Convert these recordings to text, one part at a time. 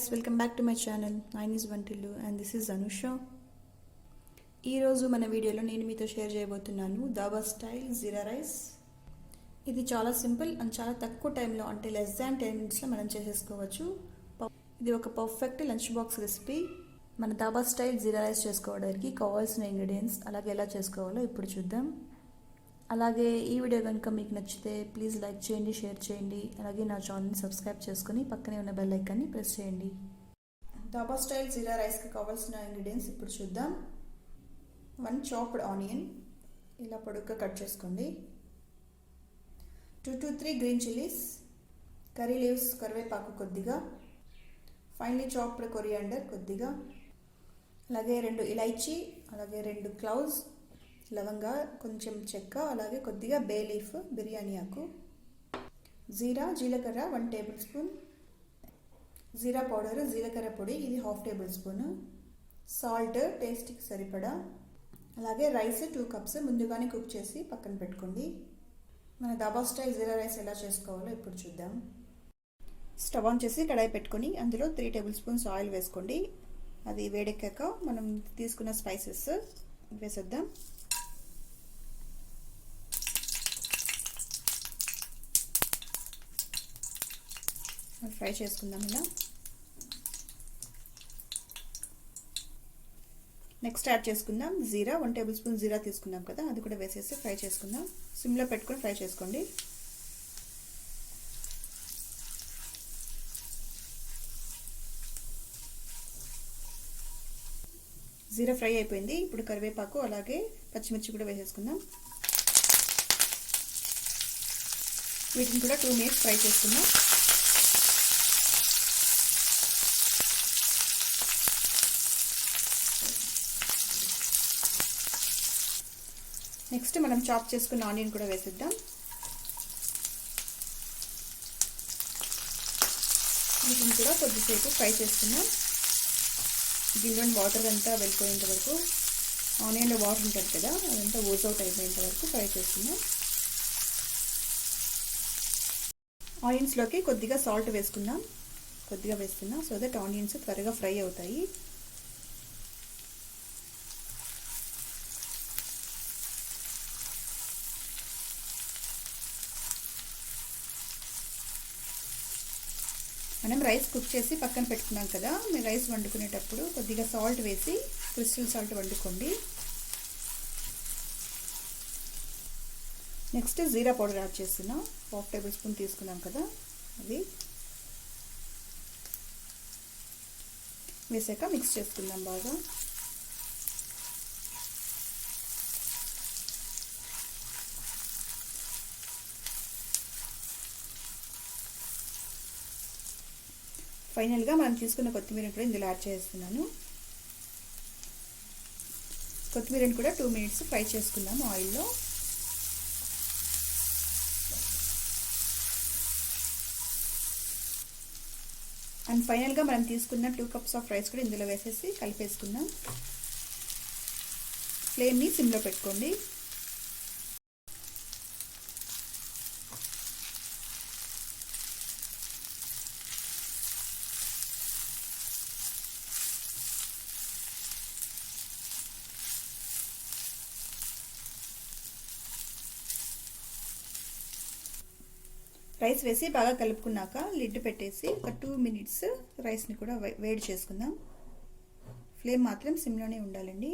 guys, welcome back to my channel. Mine is Vantillu and this is Anusha. ఈ రోజు మన వీడియోలో నేను మీతో షేర్ చేయబోతున్నాను దాబా స్టైల్ జీరా రైస్. ఇది చాలా సింపుల్ అండ్ చాలా తక్కువ టైంలో అంటే లెస్ దాన్ 10 మినిట్స్లో మనం చేసేసుకోవచ్చు. ఇది ఒక పర్ఫెక్ట్ లంచ్ బాక్స్ రెసిపీ. మన దాబా స్టైల్ జీరా రైస్ చేసుకోవడానికి కావాల్సిన ఇంగ్రీడియంట్స్ అలాగే ఎలా చేసుకోవాలో ఇప్పుడు చూద్దాం. అలాగే ఈ వీడియో కనుక మీకు నచ్చితే ప్లీజ్ లైక్ చేయండి, షేర్ చేయండి, అలాగే నా ఛానల్ని సబ్స్క్రైబ్ చేసుకొని పక్కనే ఉన్న బెల్ ఐకాన్ని ప్రెస్ చేయండి. దాబా స్టైల్ జీరా రైస్కి కావాల్సిన ఇంగ్రీడియంట్స్ ఇప్పుడు చూద్దాం. 1 చాప్డ్ ఆనియన్ ఇలా పొడుగ్గా కట్ చేసుకోండి. 2 to 3 green chillies, curry leaves కరివేపాకు కొద్దిగా, ఫైన్లీ చాప్డ్ కొరియాండర్ కొద్దిగా, అలాగే 2 ఇలైచీ, అలాగే 2 క్లౌవ్స్ లవంగా, కొంచెం చెక్క, అలాగే కొద్దిగా బే లీఫ్ బిర్యానీ ఆకు, జీరా జీలకర్ర 1 టేబుల్ స్పూన్, జీరా పౌడర్ జీలకర్ర పొడి ఇది 1/2 టేబుల్ స్పూన్, సాల్ట్ టేస్ట్కి సరిపడా, అలాగే రైస్ 2 కప్స్ ముందుగానే కుక్ చేసి పక్కన పెట్టుకోండి. మన దాబా స్టైల్ జీరా రైస్ ఎలా చేసుకోవాలో ఇప్పుడు చూద్దాం. స్టవ్ ఆన్ చేసి కడాయి పెట్టుకొని అందులో 3 టేబుల్ స్పూన్స్ ఆయిల్ వేసుకోండి. అది వేడెక్కాక మనం తీసుకున్న స్పైసెస్ వేసేద్దాం. ఫ్రై చేసుకుందాం ఇలా. నెక్స్ట్ యాడ్ చేసుకుందాం జీరా. 1 టేబుల్ స్పూన్ జీరా తీసుకున్నాం కదా, అది కూడా వేసేసి ఫ్రై చేసుకుందాం. సిమ్లో పెట్టుకొని ఫ్రై చేసుకోండి. జీరా ఫ్రై అయిపోయింది. ఇప్పుడు కరివేపాకు అలాగే పచ్చిమిర్చి కూడా వేసేసుకుందాం. వీటిని కూడా 2 మినిట్స్ ఫ్రై చేసుకుందాం. నెక్స్ట్ మనం చాప్ చేసుకున్న ఆనియన్ కూడా వేసేద్దాం. వీటిని కూడా కొద్దిసేపు ఫ్రై చేసుకుందాం. దీనిలోని వాటర్ అంతా వెళ్ళిపోయేంత వరకు, ఆనియన్లో వాటర్ ఉంటుంది కదా అదంతా ఓజ్ అవుట్ అయిపోయేంత వరకు ఫ్రై చేసుకుందాం. ఆనియన్స్లోకి కొద్దిగా సాల్ట్ వేసుకుందాం. కొద్దిగా వేసుకుందాం సో దట్ ఆనియన్స్ త్వరగా ఫ్రై అవుతాయి. మనం రైస్ కుక్ చేసి పక్కన పెట్టుకున్నాం కదా, మీరు రైస్ వండుకునేటప్పుడు కొద్దిగా సాల్ట్ వేసి క్రిస్టల్ సాల్ట్ వండుకోండి. నెక్స్ట్ జీరా పౌడర్ యాడ్ చేస్తున్నాం. 1/2 టేబుల్ స్పూన్ తీసుకున్నాం కదా, అది వేసాక మిక్స్ చేసుకుందాం బాగా. ఫైనల్గా మనం తీసుకున్న కొత్తిమీర కూడా ఇందులో యాడ్ చేస్తున్నాను. కొత్తిమీరని కూడా 2 మినిట్స్ ఫ్రై చేసుకుందాము ఆయిల్లో. అండ్ ఫైనల్గా మనం తీసుకున్న 2 కప్స్ ఆఫ్ రైస్ కూడా ఇందులో వేసేసి కలిపేసుకుందాం. ఫ్లేమ్ని సిమ్లో పెట్టుకోండి. రైస్ వేసి బాగా కలుపుకున్నాక లిడ్ పెట్టేసి ఒక 2 మినిట్స్ రైస్ని కూడా వేడి చేసుకుందాం. ఫ్లేమ్ మాత్రం సిమ్లోనే ఉండాలండి.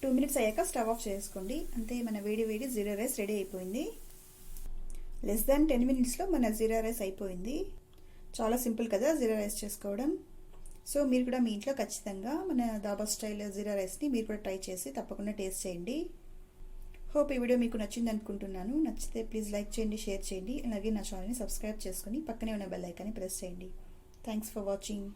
2 మినిట్స్ అయ్యాక స్టవ్ ఆఫ్ చేసుకోండి. అంతే, మన వేడి వేడి జీరా రైస్ రెడీ అయిపోయింది. లెస్ దాన్ 10 మినిట్స్లో మన జీరా రైస్ అయిపోయింది. చాలా సింపుల్ కదా జీరా రైస్ చేసుకోవడం. సో మీరు కూడా మీ ఇంట్లో ఖచ్చితంగా మన దాబా స్టైల్ జీరా రైస్ని మీరు కూడా ట్రై చేసి తప్పకుండా టేస్ట్ చేయండి. హోప్ ఈ వీడియో మీకు నచ్చింది అనుకుంటున్నాను. నచ్చితే ప్లీజ్ లైక్ చేయండి, షేర్ చేయండి, అలాగే నా ఛానల్ని సబ్స్క్రైబ్ చేసుకొని పక్కనే ఉన్న బెల్ ఐకాన్ని ప్రెస్ చేయండి. Thanks for watching.